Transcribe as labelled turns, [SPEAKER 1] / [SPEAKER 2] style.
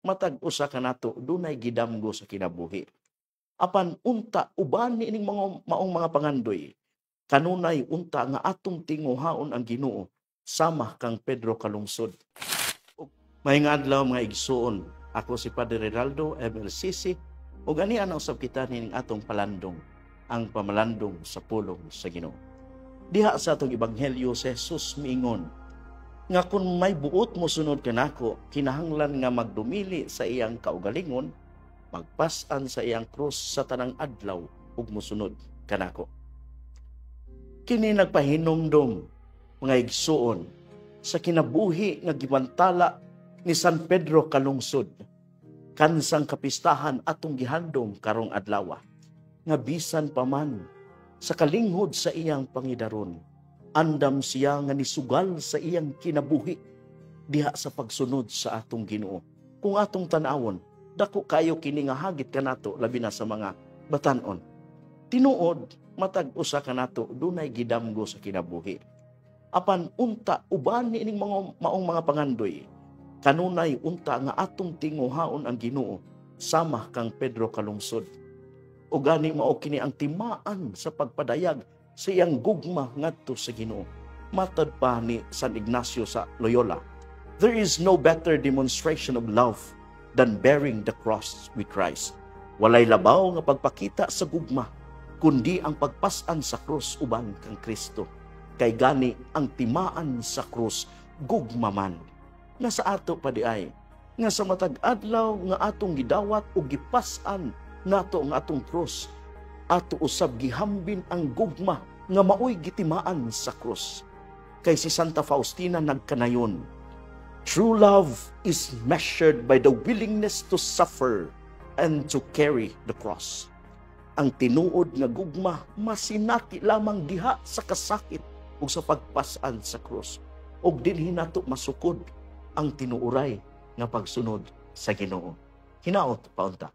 [SPEAKER 1] matag usa ka nato dunay gidamgo sa kinabuhi. Apan unta uban niining maong mga pangandoy, kanunay unta nga atong tinguhaon ang Ginoo sama kang Pedro kalungsod. Maayong adlaw mga igsuon, ako si Padre Riraldo MLCC ug ani ana usab kita ning atong palandong, ang pamalandong sa pulong sa Ginoo. Diha sa atong ebanghelyo si Jesus miingon nga kung may buot mo sunod kanako, kinahanglan nga magdumili sa iyang kaugalingon, magpas-an sa iyang krus sa tanang adlaw ug mosunod kanako. Kini nagpahinumdom mga igsuon sa kinabuhi nga gibantala ni San Pedro kalungsod, kansang kapistahan atong gihandom karong adlaw, nga bisan pa man sa kalinghod sa iyang pangidaron, andam siya nga nisugal sa iyang kinabuhi diha sa pagsunod sa atong Ginoo. Kung atong tan-awon, dako kayo kini nga hagit kanato labi na sa mga batan-on. Tinuod matag usa kanato dunay gidamgo sa kinabuhi. Apan unta uban niining maong mga pangandoy, kanunay unta nga atong tinguhaon ang Ginoo sama kang Pedro kalungsod. O gani mao kini ang timaan sa pagpadayag sa iyang gugma ngadto sa Ginoo. Matad pa ni San Ignacio sa Loyola, there is no better demonstration of love than bearing the cross with Christ. Walay labaw nga pagpakita sa gugma, kundi ang pagpas-an sa krus uban kang Kristo. Kay gani ang timaan sa krus gugma man. Nga sa ato pa di ay, nga sa matag adlaw nga atong gidawat o gipas-an nato ang atong krus, ato usab gihambin ang gugma nga maoy gitimaan sa krus. Kay si Santa Faustina nagkanayon, true love is measured by the willingness to suffer and to carry the cross. Ang tinuod nga gugma masinati lamang diha sa kasakit ug sa pagpas-an sa krus, ug dinhi nato masukod ang tinuuray nga pagsunod sa Ginoo. Hinaot paunta.